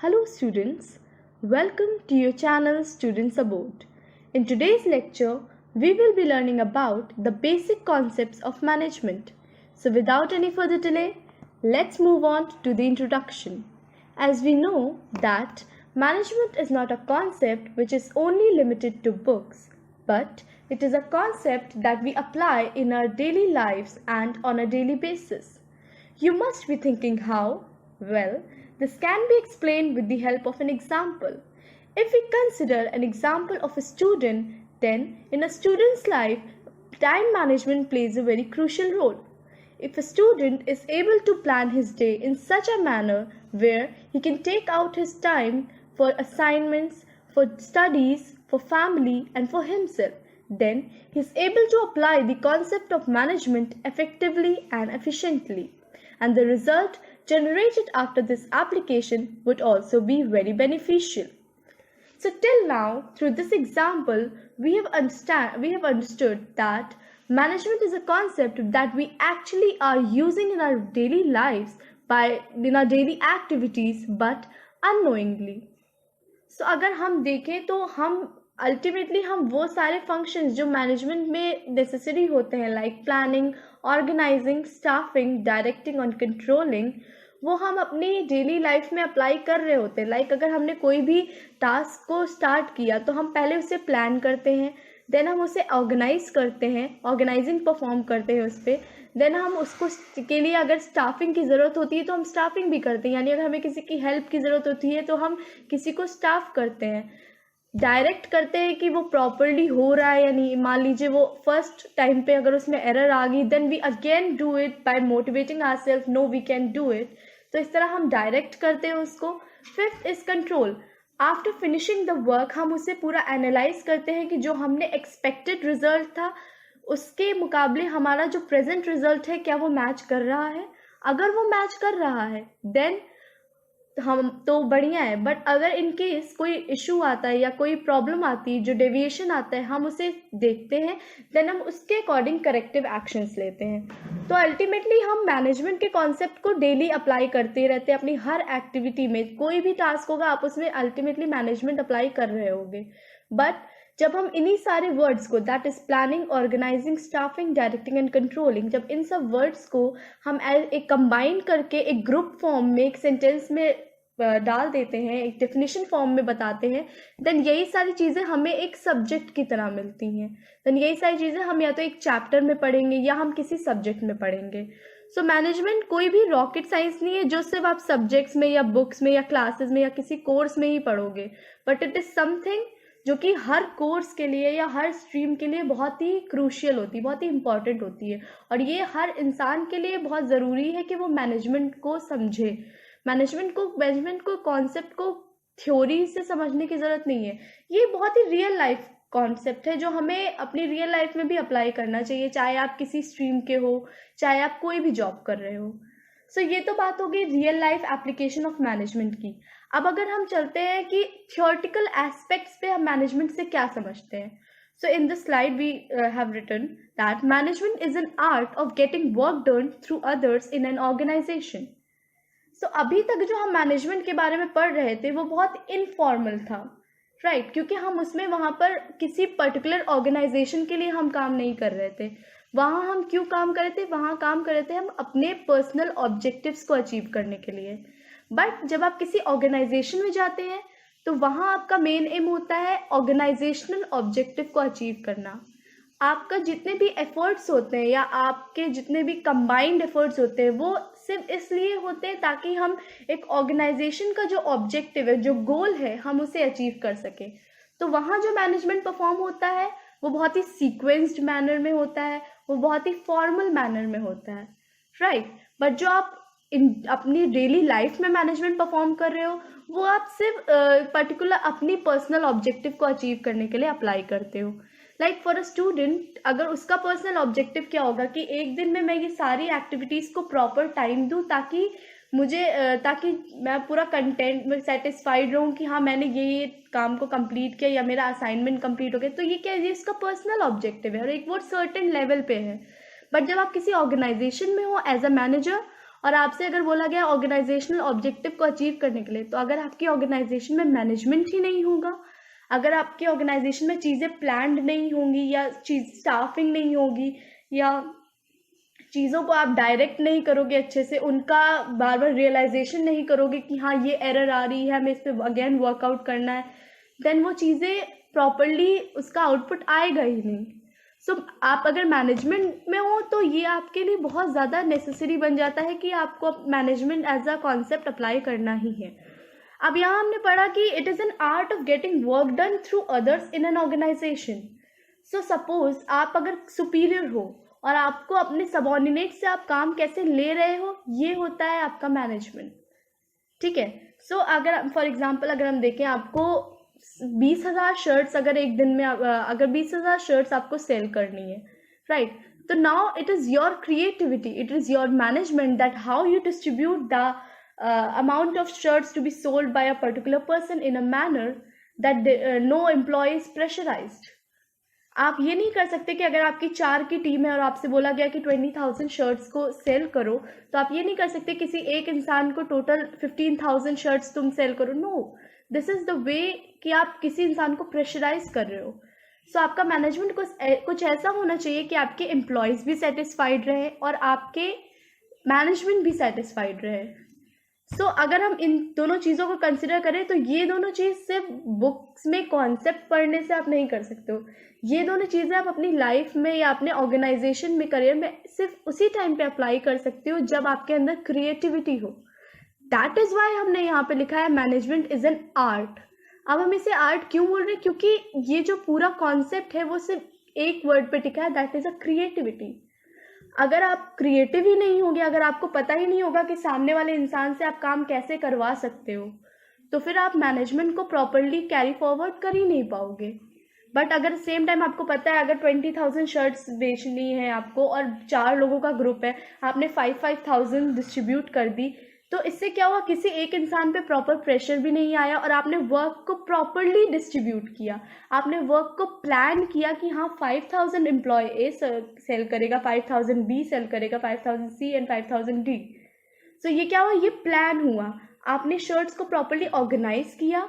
Hello students, welcome to your channel Students Abode. In today's lecture, we will be learning about the basic concepts of management. So without any further delay, let's move on to the introduction. As we know that management is not a concept which is only limited to books, but it is a concept that we apply in our daily lives and on a daily basis. You must be thinking how? Well, this can be explained with the help of an example. If we consider an example of a student, then in a student's life, time management plays a very crucial role. If a student is able to plan his day in such a manner where he can take out his time for assignments, for studies, for family, and for himself, then he is able to apply the concept of management effectively and efficiently, and the result generated after this application would also be very beneficial. So till now, through this example, we have understood that management is a concept that we actually are using in our daily lives in our daily activities, but unknowingly. So अगर हम देखें तो हम ultimately हम वो सारे functions जो management में नेसेसरी होते हैं like planning, organizing, staffing, directing और कंट्रोलिंग, वो हम अपनी डेली लाइफ में अप्लाई कर रहे होते हैं. लाइक अगर हमने कोई भी टास्क को स्टार्ट किया तो हम पहले उसे प्लान करते हैं, देन हम उसे ऑर्गेनाइज करते हैं, ऑर्गेनाइजिंग परफॉर्म करते हैं उस पर, देन हम उसको के लिए अगर स्टाफिंग की ज़रूरत होती है तो हम स्टाफिंग भी करते हैं, यानी अगर हमें किसी की हेल्प की ज़रूरत होती है तो हम किसी को स्टाफ करते हैं, डायरेक्ट करते हैं कि वो प्रॉपरली हो रहा है या नहीं. मान लीजिए वो फर्स्ट टाइम पे अगर उसमें एरर आ गई, then we again do it by motivating ourselves, no we can do it. तो इस तरह हम डायरेक्ट करते हैं उसको. Fifth is control. After finishing the work हम उसे पूरा एनालाइज करते हैं कि जो हमने एक्सपेक्टेड रिजल्ट था उसके मुकाबले हमारा जो प्रेजेंट रिजल्ट है क्या वो मैच कर रहा है. अगर वो मैच कर रहा है देन हम तो बढ़िया है, बट अगर इन केस कोई इशू आता है या कोई प्रॉब्लम आती है, जो डेविएशन आता है, हम उसे देखते हैं, देन हम उसके अकॉर्डिंग करेक्टिव एक्शंस लेते हैं. तो अल्टीमेटली हम मैनेजमेंट के कॉन्सेप्ट को डेली अप्लाई करते रहते हैं अपनी हर एक्टिविटी में. कोई भी टास्क होगा आप उसमें अल्टीमेटली मैनेजमेंट अप्लाई कर रहे होगे. बट जब हम इन्हीं सारे वर्ड्स को, that is planning, organizing, staffing, directing and controlling, जब इन सब वर्ड्स को हम एक कंबाइन करके एक ग्रुप फॉर्म में, एक सेंटेंस में डाल देते हैं, एक डेफिनेशन फॉर्म में बताते हैं, देन यही सारी चीज़ें हमें एक सब्जेक्ट की तरह मिलती हैं. देन यही सारी चीज़ें हम या तो एक चैप्टर में पढ़ेंगे या हम किसी सब्जेक्ट में पढ़ेंगे. सो मैनेजमेंट कोई भी रॉकेट साइंस नहीं है जो सिर्फ आप सब्जेक्ट्स में या बुक्स में या क्लासेस में या किसी कोर्स में ही पढ़ोगे, बट इट इज़ समथिंग जो कि हर कोर्स के लिए या हर स्ट्रीम के लिए बहुत ही क्रूशियल होती है, बहुत ही इंपॉर्टेंट होती है. और ये हर इंसान के लिए बहुत ज़रूरी है कि वो मैनेजमेंट को समझे. मैनेजमेंट को कॉन्सेप्ट को थ्योरी से समझने की ज़रूरत नहीं है. ये बहुत ही रियल लाइफ कॉन्सेप्ट है जो हमें अपनी रियल लाइफ में भी अप्लाई करना चाहिए, चाहे आप किसी स्ट्रीम के हो, चाहे आप कोई भी जॉब कर रहे हो. सो ये तो बात होगी real life application of management की. अब अगर हम चलते हैं कि थियोरेटिकल एस्पेक्ट्स पे हम मैनेजमेंट से क्या समझते हैं. So in this slide we have written that management is an art of getting work done through others in an organization. So अभी तक जो हम मैनेजमेंट के बारे में पढ़ रहे थे वो बहुत इनफॉर्मल था, राइट, क्योंकि हम उसमें वहाँ पर किसी पर्टिकुलर ऑर्गेनाइजेशन के लिए हम काम नहीं कर रहे थे. वहाँ हम क्यों काम कर रहे थे, वहाँ काम कर रहे थे हम अपने पर्सनल ऑब्जेक्टिव्स को अचीव करने के लिए. बट जब आप किसी ऑर्गेनाइजेशन में जाते हैं तो वहाँ आपका मेन एम होता है ऑर्गेनाइजेशनल ऑब्जेक्टिव को अचीव करना. आपका जितने भी एफर्ट्स होते हैं या आपके जितने भी कंबाइंड एफर्ट्स होते हैं वो सिर्फ इसलिए होते हैं ताकि हम एक ऑर्गेनाइजेशन का जो ऑब्जेक्टिव है, जो गोल है, हम उसे अचीव कर सकें. तो वहाँ जो मैनेजमेंट परफॉर्म होता है वो बहुत ही सीक्वेंस्ड मैनर में होता है, वो बहुत ही फॉर्मल मैनर में होता है, राइट. बट जो आप अपनी डेली लाइफ में मैनेजमेंट परफॉर्म कर रहे हो वो आप सिर्फ पर्टिकुलर अपनी पर्सनल ऑब्जेक्टिव को अचीव करने के लिए अप्लाई करते हो. लाइक फॉर अ स्टूडेंट, अगर उसका पर्सनल ऑब्जेक्टिव क्या होगा कि एक दिन में मैं ये सारी एक्टिविटीज़ को प्रॉपर टाइम दूँ ताकि मैं पूरा कंटेंट में सेटिस्फाइड रहूँ कि हाँ मैंने ये काम को कंप्लीट किया या मेरा असाइनमेंट कंप्लीट हो गया. तो ये क्या है, ये इसका पर्सनल ऑब्जेक्टिव है और एक वो सर्टेन लेवल पे है. बट जब आप किसी ऑर्गेनाइजेशन में हो एज अ मैनेजर और आपसे अगर बोला गया ऑर्गेनाइजेशनल ऑब्जेक्टिव को अचीव करने के लिए, तो अगर आपकी ऑर्गेनाइजेशन में मैनेजमेंट ही नहीं होगा, अगर आपकी ऑर्गेनाइजेशन में चीज़ें प्लान्ड नहीं होंगी, या स्टाफिंग नहीं होगी, या चीज़ों को आप डायरेक्ट नहीं करोगे अच्छे से, उनका बार बार रियलाइजेशन नहीं करोगे कि हाँ ये एरर आ रही है, हमें इस पर अगेन वर्कआउट करना है, देन वो चीज़ें प्रॉपरली उसका आउटपुट आएगा ही नहीं। सो आप अगर मैनेजमेंट में हो तो ये आपके लिए बहुत ज़्यादा नेसेसरी बन जाता है कि आपको management as a concept apply करना ही है। अब यहाँ हमने पढ़ा कि it is an art of getting work done through others in an organization. So suppose आप अगर सुपीरियर हो और आपको अपने सबॉर्डिनेट से आप काम कैसे ले रहे हो, ये होता है आपका मैनेजमेंट। ठीक है। सो अगर फॉर एग्जांपल अगर हम देखें, आपको 20,000 शर्ट्स अगर एक दिन में अगर 20,000 शर्ट्स आपको सेल करनी है, राइट, तो now it is your creativity, it is your management that how you distribute the amount of shirts to be sold by a particular person in a manner that no employee is pressurized. आप ये नहीं कर सकते कि अगर आपकी 4 की team है और आपसे बोला गया कि 20,000 शर्ट्स को सेल करो, तो आप ये नहीं कर सकते किसी एक इंसान को टोटल 15,000 शर्ट्स तुम सेल करो। No, this is the way कि आप किसी इंसान को प्रेशराइज कर रहे हो। सो आपका मैनेजमेंट कुछ ऐसा होना चाहिए कि आपके एम्प्लॉयज भी सेटिस्फाइड रहे और आपके मैनेजमेंट भी सेटिस्फाइड रहे। सो अगर हम इन दोनों चीज़ों को कंसिडर करें तो ये दोनों चीज़ सिर्फ बुक्स में कॉन्सेप्ट पढ़ने से आप नहीं कर सकते हो। ये दोनों चीज़ें आप अपनी लाइफ में या अपने ऑर्गेनाइजेशन में, करियर में सिर्फ उसी टाइम पे अप्लाई कर सकते हो जब आपके अंदर क्रिएटिविटी हो। दैट इज़ वाई हमने यहाँ पे लिखा है मैनेजमेंट इज़ एन आर्ट। अब हम इसे आर्ट क्यों बोल रहे हैं? क्योंकि ये जो पूरा कॉन्सेप्ट है वो सिर्फ एक वर्ड पे टिका है, दैट इज़ अ क्रिएटिविटी। अगर आप क्रिएटिव ही नहीं होगे, अगर आपको पता ही नहीं होगा कि सामने वाले इंसान से आप काम कैसे करवा सकते हो, तो फिर आप मैनेजमेंट को प्रॉपरली कैरी फॉरवर्ड कर ही नहीं पाओगे। बट अगर सेम टाइम आपको पता है अगर 20,000 शर्ट्स बेचनी है आपको और 4 लोगों का ग्रुप है, आपने 5,000 डिस्ट्रीब्यूट कर दी, तो इससे क्या हुआ, किसी एक इंसान पे प्रॉपर प्रेशर भी नहीं आया और आपने वर्क को प्रॉपरली डिस्ट्रीब्यूट किया। आपने वर्क को प्लान किया कि हाँ 5,000 एम्प्लॉय ए सेल करेगा, 5,000 बी सेल करेगा, 5,000 सी एंड 5,000 डी। सो ये क्या हुआ, ये प्लान हुआ। आपने शर्ट्स को प्रॉपरली ऑर्गेनाइज किया,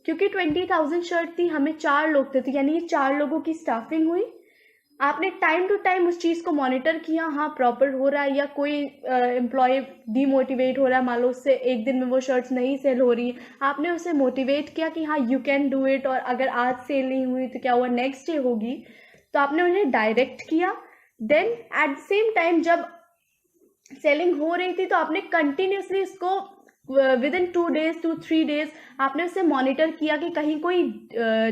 क्योंकि 20,000 शर्ट थी, हमें 4 लोग थे, तो यानी ये 4 लोगों की स्टाफिंग हुई। आपने टाइम टू टाइम उस चीज़ को मॉनिटर किया, हाँ प्रॉपर हो रहा है, या कोई एम्प्लॉय डीमोटिवेट हो रहा है, मान लो उससे एक दिन में वो शर्ट्स नहीं सेल हो रही है, आपने उसे मोटिवेट किया कि हाँ यू कैन डू इट, और अगर आज सेल नहीं हुई तो क्या हुआ, नेक्स्ट डे होगी, तो आपने उन्हें डायरेक्ट किया। Then at the same time जब सेलिंग हो रही थी तो आपने कंटिन्यूसली उसको within 2 days to 3 days आपने उसे मॉनिटर किया कि कहीं कोई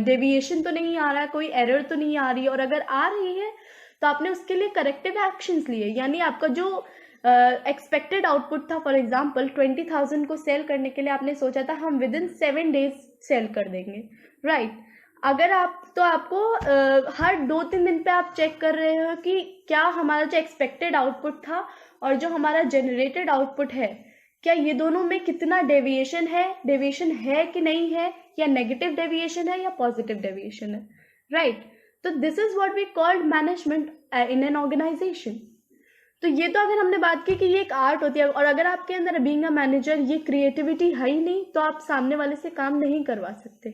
डेविएशन तो नहीं आ रहा है, कोई एरर तो नहीं आ रही है, और अगर आ रही है तो आपने उसके लिए करेक्टिव एक्शंस लिए। यानी आपका जो एक्सपेक्टेड आउटपुट था, फॉर एग्जांपल 20,000 को सेल करने के लिए आपने सोचा था हम विद इन 7 days सेल कर देंगे, राइट। अगर आप तो आपको हर 2-3 दिन पे आप चेक कर रहे हो कि क्या हमारा जो एक्सपेक्टेड आउटपुट था और जो हमारा जनरेटेड आउटपुट है, क्या ये दोनों में कितना डेविएशन है कि नहीं है, या नेगेटिव डेविएशन है या पॉजिटिव डेविएशन है, राइट। तो this is what we called management in an organization. तो ये तो अगर हमने बात की कि ये एक आर्ट होती है, और अगर आपके अंदर बीइंग अ मैनेजर ये क्रिएटिविटी है ही नहीं तो आप सामने वाले से काम नहीं करवा सकते,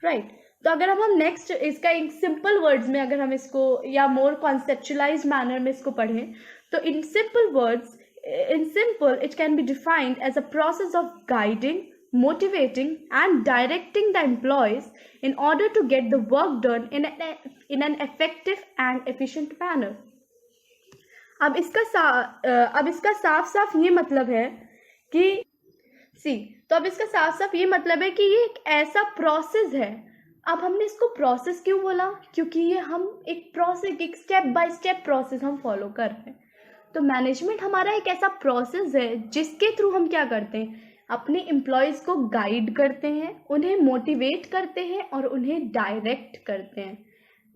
राइट। तो अगर हम नेक्स्ट इसका एक सिंपल वर्ड्स में अगर हम इसको या मोर कॉन्सेप्चुअलाइज मैनर में इसको पढ़ें, तो in simple words, in simple, it can be defined as a process of guiding, motivating and directing the employees in order to get the work done in an effective and efficient manner. अब इसका साफ साफ ये मतलब है कि तो अब इसका साफ साफ ये मतलब है कि ये एक ऐसा प्रोसेस है। अब हमने इसको प्रोसेस क्यों बोला? क्योंकि ये हम एक प्रोसेस, एक स्टेप बाय स्टेप प्रोसेस हम फॉलो कर रहे हैं। तो मैनेजमेंट हमारा एक ऐसा प्रोसेस है जिसके थ्रू हम क्या करते हैं, अपने एम्प्लॉयज को गाइड करते हैं, उन्हें मोटिवेट करते हैं और उन्हें डायरेक्ट करते हैं।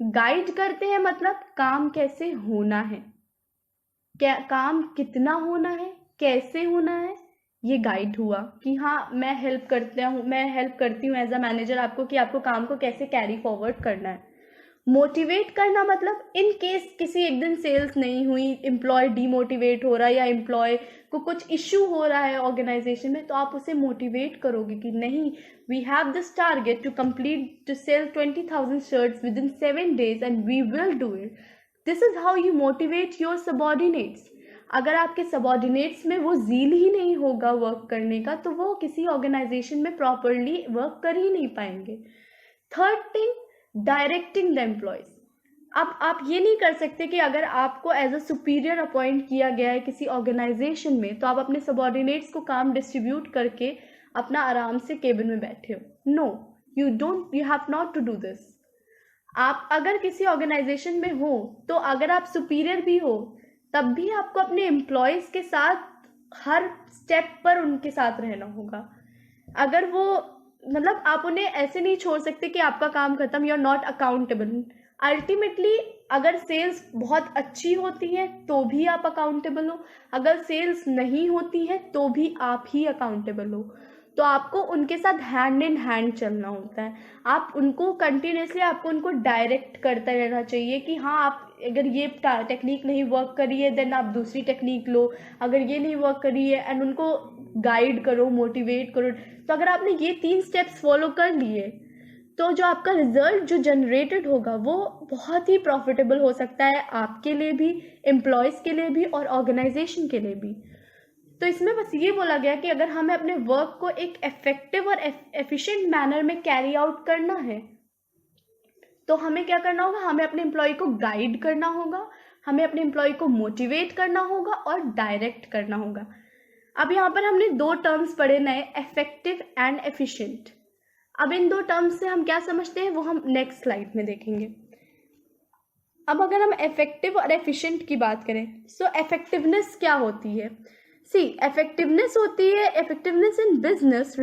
गाइड करते हैं मतलब काम कैसे होना है, क्या काम कितना होना है, कैसे होना है, ये गाइड हुआ कि हाँ मैं हेल्प करती हूँ एज अ मैनेजर आपको कि आपको काम को कैसे कैरी फॉरवर्ड करना है। मोटिवेट करना मतलब इन केस किसी एक दिन सेल्स नहीं हुई, एम्प्लॉय डीमोटिवेट हो रहा है या एम्प्लॉय को कुछ इश्यू हो रहा है ऑर्गेनाइजेशन में, तो आप उसे मोटिवेट करोगे कि नहीं, we have this target to complete to sell 20,000 shirts within 7 days and we will do it. This is how you motivate your subordinates. अगर आपके सबॉर्डिनेट्स में वो ज़ील ही नहीं होगा वर्क करने का, तो वो किसी ऑर्गेनाइजेशन में प्रॉपरली वर्क कर ही नहीं पाएंगे. Third thing, directing the employees. अब आप ये नहीं कर सकते कि अगर आपको एज अ सुपीरियर अपॉइंट किया गया है किसी ऑर्गेनाइजेशन में, तो आप अपने सबॉर्डिनेट्स को काम डिस्ट्रीब्यूट करके अपना आराम से केबिन में बैठे हो. No, you don't, you have not to do this. आप अगर किसी ऑर्गेनाइजेशन में हो, तो अगर आप सुपीरियर भी हो, तब भी आपको अपने एम्प्लॉयज़ के साथ हर स्टेप पर उनके साथ रहना होगा. अगर वो मतलब आप उन्हें ऐसे नहीं छोड़ सकते कि आपका काम खत्म, you are not accountable. Ultimately अगर सेल्स बहुत अच्छी होती है तो भी आप अकाउंटेबल हो, अगर सेल्स नहीं होती है तो भी आप ही अकाउंटेबल हो. तो आपको उनके साथ हैंड इन हैंड चलना होता है. आप उनको कंटिन्यूसली, आपको उनको डायरेक्ट करते रहना चाहिए कि हाँ, आप अगर ये टेक्निक नहीं वर्क करी है देन आप दूसरी टेक्निक लो, अगर ये नहीं वर्क करी है, एंड उनको गाइड करो, मोटिवेट करो. तो अगर आपने ये 3 स्टेप्स फॉलो कर लिए, तो जो आपका रिजल्ट जो जनरेटेड होगा वो बहुत ही प्रॉफिटेबल हो सकता है, आपके लिए भी, एम्प्लॉयज़ के लिए भी और ऑर्गेनाइजेशन के लिए भी. तो इसमें बस ये बोला गया कि अगर हमें अपने वर्क को एक इफेक्टिव और एफिशिएंट मैनर में कैरी आउट करना है, तो हमें क्या करना होगा, हमें अपने एम्प्लॉय को गाइड करना होगा, हमें अपने एम्प्लॉय को मोटिवेट करना होगा और डायरेक्ट करना होगा. अब यहाँ पर हमने 2 टर्म्स पढ़े नए, इफेक्टिव एंड एफिशिएंट. अब इन 2 टर्म्स से हम क्या समझते हैं वो हम नेक्स्ट स्लाइड में देखेंगे. अब अगर हम इफेक्टिव और एफिशिएंट की बात करें, सो इफेक्टिवनेस क्या होती है? सी, इफेक्टिवनेस होती है, effectiveness in business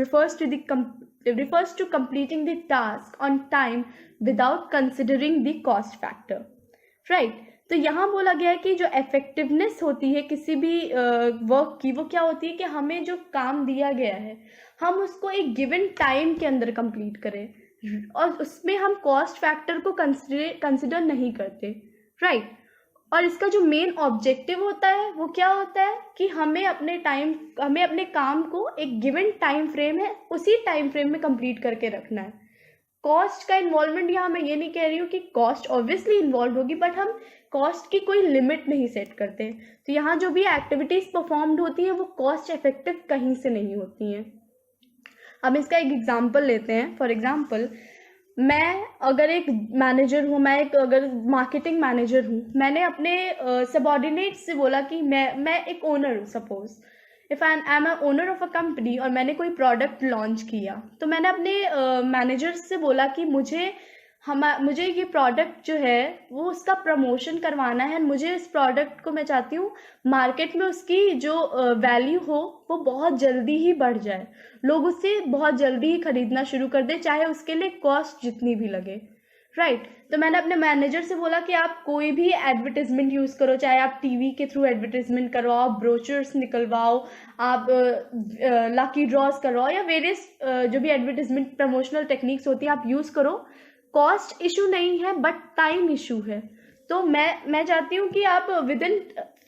refers to completing the task on time without considering the cost factor. Right? तो यहाँ बोला गया है कि जो इफेक्टिवनेस होती है किसी भी वर्क की, वो क्या होती है कि हमें जो काम दिया गया है हम उसको एक गिवन टाइम के अंदर कंप्लीट करें और उसमें हम कॉस्ट फैक्टर को कंसिडर नहीं करते. राइट? और इसका जो मेन ऑब्जेक्टिव होता है वो क्या होता है कि हमें अपने काम को एक गिवन टाइम फ्रेम है, उसी टाइम फ्रेम में कंप्लीट करके रखना है. कॉस्ट का इन्वॉल्वमेंट, यहाँ मैं ये नहीं कह रही हूँ कि कॉस्ट ऑब्वियसली इन्वॉल्व होगी, बट हम कॉस्ट की कोई लिमिट नहीं सेट करते. तो यहाँ जो भी एक्टिविटीज़ परफॉर्म्ड होती हैं वो कॉस्ट इफेक्टिव कहीं से नहीं होती हैं. अब इसका एक एग्जाम्पल लेते हैं. फॉर एग्जाम्पल, मैं अगर एक मैनेजर हूँ, मैं एक अगर मार्केटिंग मैनेजर हूँ, मैंने अपने सबॉर्डिनेट से बोला कि मैं एक ओनर हूँ. Suppose if I am a owner of a company और मैंने कोई प्रोडक्ट लॉन्च किया, तो मैंने अपने मैनेजर से बोला कि मुझे ये प्रोडक्ट जो है वो उसका प्रमोशन करवाना है. मुझे इस प्रोडक्ट को मैं चाहती हूँ मार्केट में उसकी जो वैल्यू हो वो बहुत जल्दी ही बढ़ जाए, लोग उससे बहुत जल्दी ही खरीदना शुरू कर दे, चाहे उसके लिए कॉस्ट जितनी भी लगे. राइट? तो मैंने अपने मैनेजर से बोला कि आप कोई भी एडवर्टीजमेंट यूज़ करो, चाहे आप टीवी के थ्रू एडवर्टीजमेंट करवाओ, ब्रोचर्स निकलवाओ, आप लकी ड्रॉज करवाओ या वेरियस जो भी एडवर्टीजमेंट प्रमोशनल टेक्निक्स होती हैं आप यूज़ करो. कॉस्ट इशू नहीं है बट टाइम इशू है. तो मैं चाहती हूँ कि आप विद इन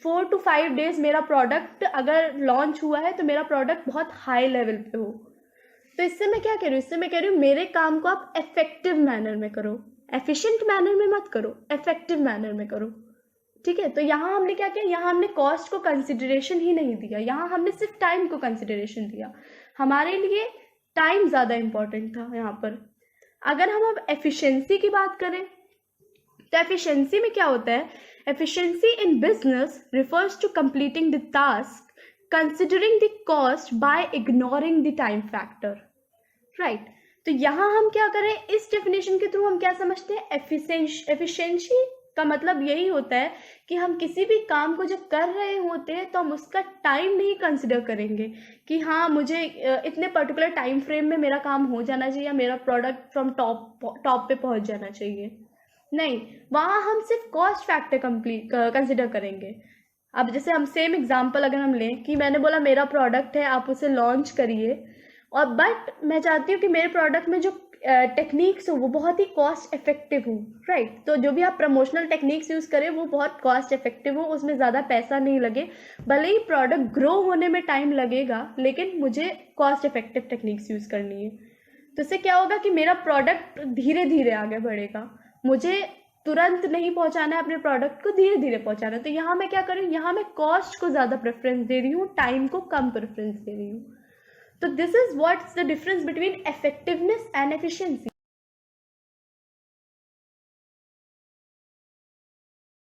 4 to 5 days मेरा प्रोडक्ट अगर लॉन्च हुआ है तो मेरा प्रोडक्ट बहुत हाई लेवल पे हो. तो इससे मैं क्या कह रही हूँ, इससे मैं कह रही हूँ मेरे काम को आप इफेक्टिव मैनर में करो, एफिशिएंट मैनर में मत करो, इफेक्टिव मैनर में करो. ठीक है? तो यहाँ हमने क्या किया, यहाँ हमने कॉस्ट को कंसिडरेशन ही नहीं दिया, यहाँ हमने सिर्फ टाइम को कंसिडरेशन दिया. हमारे लिए टाइम ज़्यादा इम्पॉर्टेंट था यहाँ पर. अगर हम अब एफिशिएंसी की बात करें, तो एफिशिएंसी में क्या होता है, efficiency in business refers to completing the task considering the cost by ignoring the time factor. Right? तो यहाँ हम क्या करें, इस डेफिनेशन के थ्रू हम क्या समझते हैं, एफिशिएंसी का मतलब यही होता है कि हम किसी भी काम को जब कर रहे होते हैं तो हम उसका टाइम नहीं कंसिडर करेंगे कि हाँ मुझे इतने पर्टिकुलर टाइम फ्रेम में मेरा काम हो जाना चाहिए या मेरा प्रोडक्ट फ्रॉम टॉप पे पहुंच जाना चाहिए. नहीं, वहाँ हम सिर्फ कॉस्ट फैक्टर कंसिडर करेंगे. अब जैसे हम सेम एग्जांपल अगर हम लें कि मैंने बोला मेरा प्रोडक्ट है, आप उसे लॉन्च करिए, और बट मैं चाहती हूँ कि मेरे प्रोडक्ट में जो टेक्निक्स हो वो बहुत ही कॉस्ट इफेक्टिव हो, राइट। तो जो भी आप प्रमोशनल टेक्निक्स यूज़ करें वो बहुत कॉस्ट इफेक्टिव हो, उसमें ज़्यादा पैसा नहीं लगे, भले ही प्रोडक्ट ग्रो होने में टाइम लगेगा, लेकिन मुझे कॉस्ट इफेक्टिव टेक्निक्स यूज़ करनी है। तो इससे क्या होगा कि मेरा प्रोडक्ट धीरे धीरे आगे बढ़ेगा, मुझे तुरंत नहीं पहुंचाना है अपने प्रोडक्ट को, धीरे धीरे पहुंचाना है। तो यहाँ मैं क्या करूँ, यहाँ मैं कॉस्ट को ज़्यादा प्रेफरेंस दे रही हूँ, टाइम को कम प्रेफरेंस दे रही हूँ। तो this is what's the difference between effectiveness and efficiency.